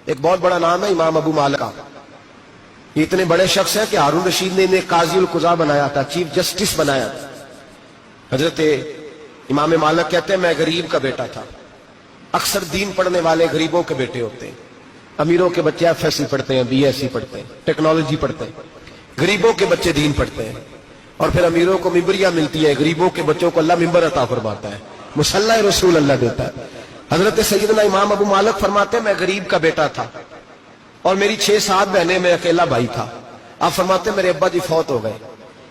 ایک بہت بڑا نام ہے امام ابو مالک کا. یہ اتنے بڑے شخص ہیں کہ ہارون رشید نے انہیں قاضی القضاء بنایا تھا, چیف جسٹس بنایا تھا. حضرت امام مالک کہتے ہیں میں غریب کا بیٹا تھا. اکثر دین پڑھنے والے غریبوں کے بیٹے ہوتے ہیں. امیروں کے بچے ایف ایس سی پڑھتے ہیں, بی ایس سی پڑھتے ہیں, ٹیکنالوجی پڑھتے ہیں. غریبوں کے بچے دین پڑھتے ہیں, اور پھر امیروں کو ممبریاں ملتی ہیں. غریبوں کے بچوں کو اللہ ممبر عطا فرماتا ہے, مصلی رسول اللہ دیتا ہے. حضرت سیدنا امام ابو مالک فرماتے ہیں میں غریب کا بیٹا تھا اور میری 6-7 بہنیں, میں اکیلا بھائی تھا. آپ فرماتے ہیں میرے ابا جی فوت ہو گئے.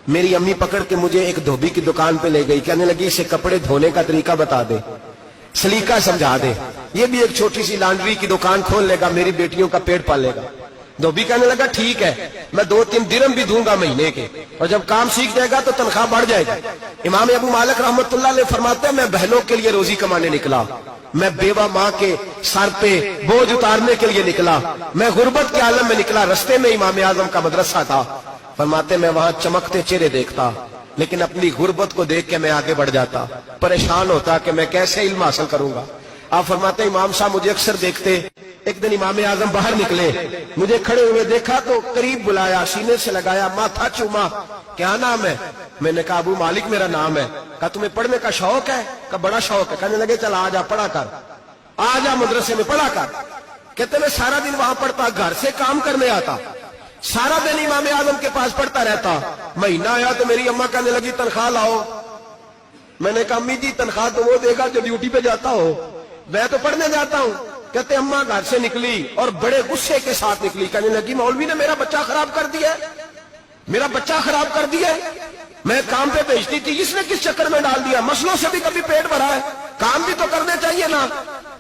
میری امی پکڑ کے مجھے ایک دھوبی کی دکان پہ لے گئی, کہنے لگی اسے کپڑے دھونے کا طریقہ بتا دے, سلیقہ سمجھا دے, یہ بھی ایک چھوٹی سی لانڈری کی دکان کھول لے گا, میری بیٹیوں کا پیٹ پال لے گا. دھوبی کہنے لگا ٹھیک ہے, میں 2-3 درہم بھی دوں گا مہینے کے, اور جب کام سیکھ جائے گا تو تنخواہ بڑھ جائے گا. امام ابو مالک رحمت اللہ علیہ فرماتے ہیں میں بہنوں کے لیے روزی کمانے نکلا, میں بیوہ ماں کے سر پہ بوجھ اتارنے کے لیے نکلا, میں غربت کے عالم میں نکلا. رستے میں امام اعظم کا مدرسہ تھا. فرماتے میں وہاں چمکتے چہرے دیکھتا, لیکن اپنی غربت کو دیکھ کے میں آگے بڑھ جاتا, پریشان ہوتا کہ میں کیسے علم حاصل کروں گا. آپ فرماتے ہیں امام صاحب مجھے اکثر دیکھتے. ایک دن امام اعظم باہر نکلے, مجھے کھڑے ہوئے دیکھا تو قریب بلایا, سینے سے لگایا, ماتھا چوما. کیا نام ہے؟ میں نے کہا ابو مالک میرا نام ہے. کہا تمہیں پڑھنے کا شوق ہے؟ کہا بڑا شوق ہے. کہنے لگے چل آ جا پڑھا کر, آ جا مدرسے میں پڑھا کر. کہتے میں سارا دن وہاں پڑھتا, گھر سے کام کرنے آتا, سارا دن امام اعظم کے پاس پڑھتا رہتا. مہینہ آیا تو میری اماں کہنے لگی تنخواہ لاؤ. میں نے کہا امی جی تنخواہ تو وہ دے گا جو ڈیوٹی پہ جاتا ہو, میں تو پڑھنے جاتا ہوں. کہتے اماں گھر سے نکلی اور بڑے غصے کے ساتھ نکلی, کہنے لگی مولوی نے میرا بچہ خراب کر دیا, میرا بچہ خراب کر دیا. میں کام پہ بھیجتی تھی, اس نے کس چکر میں ڈال دیا, مسلوں سے بھی کبھی پیٹ بھرا ہے, کام بھی تو کرنے چاہیے نا.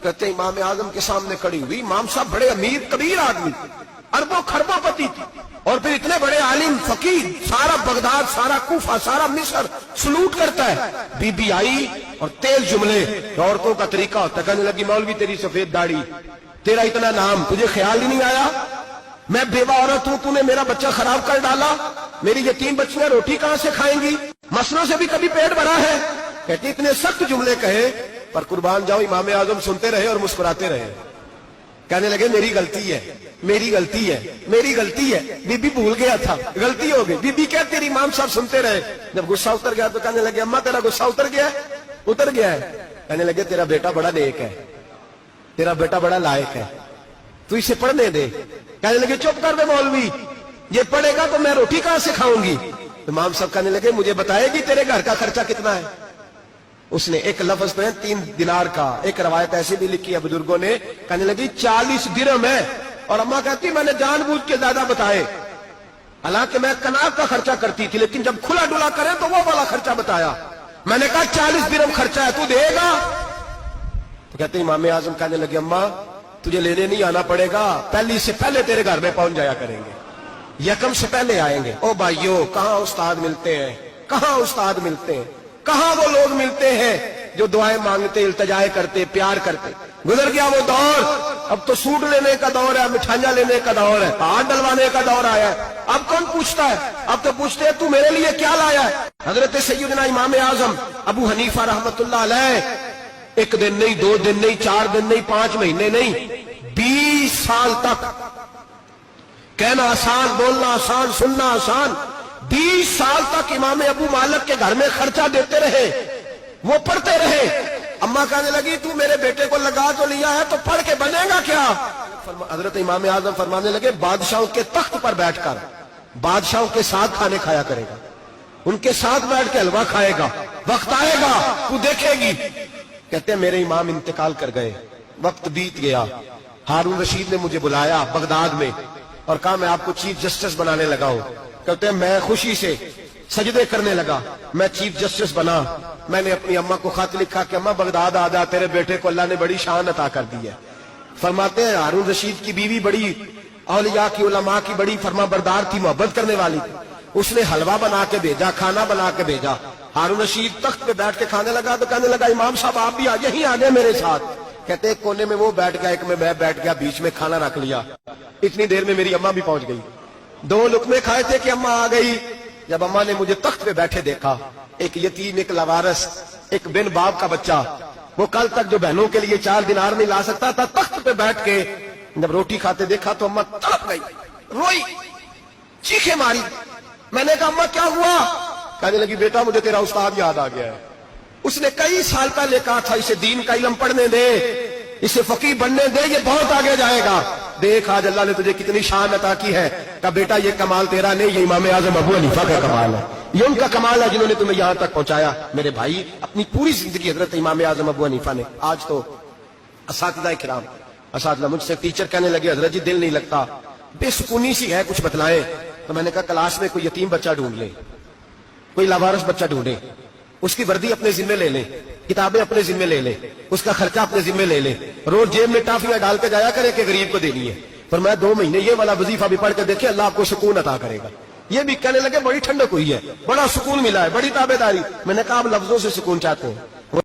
کہتے امام اعظم کے سامنے کھڑی ہوئی. امام صاحب بڑے امیر کبیر آدمی, اربوں خربوں پتی تھی, اور پھر اتنے بڑے عالم فقیر, سارا بغداد, سارا کوفہ, سارا مصر سلوٹ کرتا ہے. بی بی آئی اور تیل جملے, عورتوں کا طریقہ ہوتا ہے. کہنے لگی مولوی تیری سفید داڑھی, تیرا اتنا نام, تجھے خیال ہی نہیں آیا میں بیوہ عورت ہوں, تو نے میرا بچہ خراب کر ڈالا, میری یتیم بچیاں روٹی کہاں سے کھائیں گی, مسلوں سے بھی کبھی پیٹ بھرا ہے. کہتی اتنے سخت جملے کہے, پر قربان جاؤ امام اعظم سنتے رہے اور مسکراتے رہے. کہنے لگے میری غلطی ہے, میری غلطی ہے, میری غلطی ہے. بی بی بھول گیا تھا, غلطی ہو گئی. بی بی کہتے رہی, امام صاحب سنتے رہے. جب غصہ اتر گیا تو کہنے لگے اماں تیرا غصہ اتر گیا ہے؟ اتر گیا ہے. کہنے لگے تیرا بیٹا بڑا نیک ہے, تیرا بیٹا بڑا لائق ہے, تو اسے پڑھنے دے. کہنے لگے چپ کر دے مولوی, یہ پڑھے گا تو میں روٹی کہاں سے کھاؤں گی. امام صاحب کہنے لگے مجھے بتائے گی تیرے گھر کا خرچہ کتنا ہے. اس نے ایک لفظ پہ 3 دینار کا, ایک روایت ایسی بھی لکھی ہے بزرگوں نے, کہنے لگی 40 درہم ہے. اور اماں کہتی میں نے جان بوجھ کے زیادہ بتائے, حالانکہ میں کناب کا خرچہ کرتی تھی, لیکن جب کھلا ڈلا کرے تو وہ والا خرچہ بتایا. میں نے کہا 40 درہم خرچہ ہے, تو دے گا؟ تو کہتے امام اعظم کہنے لگے اماں تجھے لینے نہیں آنا پڑے گا, پہلی سے پہلے تیرے گھر میں پہنچ جایا کریں گے, یکم سے پہلے آئیں گے. او بھائیو کہاں استاد ملتے ہیں, کہاں استاد ملتے ہیں, کہاں وہ لوگ ملتے ہیں جو دعائیں مانگتے, التجائے کرتے, پیار کرتے. گزر گیا وہ دور, اب تو سوٹ لینے کا دور ہے, مٹھائیاں لینے کا دور ہے, ہاتھ ڈلوانے کا دور آیا ہے. اب کون پوچھتا ہے, اب تو پوچھتے ہیں تو میرے لیے کیا لایا ہے. حضرت سیدنا امام اعظم ابو حنیفہ رحمت اللہ علیہ 1 دن نہیں, 2 دن نہیں, 4 دن نہیں, 5 مہینے نہیں, 20 سال تک, کہنا آسان, بولنا آسان, سننا آسان, 20 سال تک امام ابو مالک کے گھر میں خرچہ دیتے رہے, وہ پڑھتے رہے. اماں کہنے لگی تو میرے بیٹے کو لگا تو لیا ہے, تو پڑھ کے بنے گا کیا. حضرت امام اعظم فرمانے لگے بادشاہوں کے تخت پر بیٹھ کر بادشاہوں کے ساتھ کھانے کھایا کرے گا, ان کے ساتھ بیٹھ کے حلوہ کھائے گا, وقت آئے گا تو دیکھے گی. کہتے ہیں میرے امام انتقال کر گئے, وقت بیت گیا. ہارون رشید نے مجھے بلایا بغداد میں اور کہا میں آپ کو چیف جسٹس بنانے لگا ہوں. کہتے ہیں میں خوشی سے سجدے کرنے لگا, میں چیف جسٹس بنا. میں نے اپنی اماں کو خط لکھا کہ اماں بغداد آ جا, تیرے بیٹے کو اللہ نے بڑی شان عطا کر دی ہے. فرماتے ہیں ہارون رشید کی بیوی بڑی اولیاء کی, علماء کی بڑی فرما بردار تھی, محبت کرنے والی تھی. اس نے حلوہ بنا کے بھیجا, کھانا بنا کے بھیجا. ہارون رشید تخت پہ بیٹھ کے کھانے لگا تو کہنے لگا امام صاحب آپ بھی یہیں آ گئے میرے ساتھ. کہتے ایک کونے میں وہ بیٹھ گیا, ایک میں بیٹھ گیا, بیچ میں کھانا رکھ لیا. اتنی دیر میں میری اماں بھی پہنچ گئی. 2 لقمے کھائے تھے کہ اماں آ گئی. جب اماں نے مجھے تخت پہ بیٹھے دیکھا, ایک یتیم, ایک لاوارث, ایک بن باپ کا بچہ, وہ کل تک جو بہنوں کے لیے 4 دینار نہیں لا سکتا تھا, تخت پہ بیٹھ کے جب روٹی کھاتے دیکھا تو اماں تڑپ گئی, روئی, چیخیں ماری. میں نے کہا اماں کیا ہوا؟ کہنے لگی بیٹا مجھے تیرا استاد یاد آ گیا ہے, اس نے کئی سال پہلے کہا تھا اسے دین کا علم پڑھنے دے, اسے فقیہ بننے دے, یہ بہت آگے جائے گا. دیکھ آج اللہ نے تجھے کتنی شان عطا کی ہے. کہا بیٹا یہ کمال تیرا نہیں, یہ امام اعظم ابو حنیفہ کا کمال ہے, یہ ان کا کمال ہے جنہوں نے تمہیں یہاں تک پہنچایا. میرے بھائی اپنی پوری زندگی حضرت امام اعظم ابو حنیفہ نے. آج تو اساتذہ کرام, اساتذہ مجھ سے ٹیچر کہنے لگے حضرت جی دل نہیں لگتا, بے سکونی سی ہے, کچھ بتلائیں. تو میں نے کہا کلاس میں کوئی یتیم بچہ ڈھونڈ لیں, کوئی لاوارث بچہ ڈھونڈیں, اس کی وردی اپنے ذمہ لے لیں, کتابیں اپنے ذمہ لے لیں, اس کا خرچہ اپنے ذمہ لے لیں, روز جیب میں ٹافیاں ڈال کے جایا کرے کہ غریب کو دینی ہے. پر میں 2 مہینے یہ والا وظیفہ بھی پڑھ کے دیکھے, اللہ آپ کو سکون عطا کرے گا. یہ بھی کہنے لگے بڑی ٹھنڈک ہوئی ہے, بڑا سکون ملا ہے, بڑی تابعداری. میں نے کہا آپ لفظوں سے سکون چاہتے ہیں,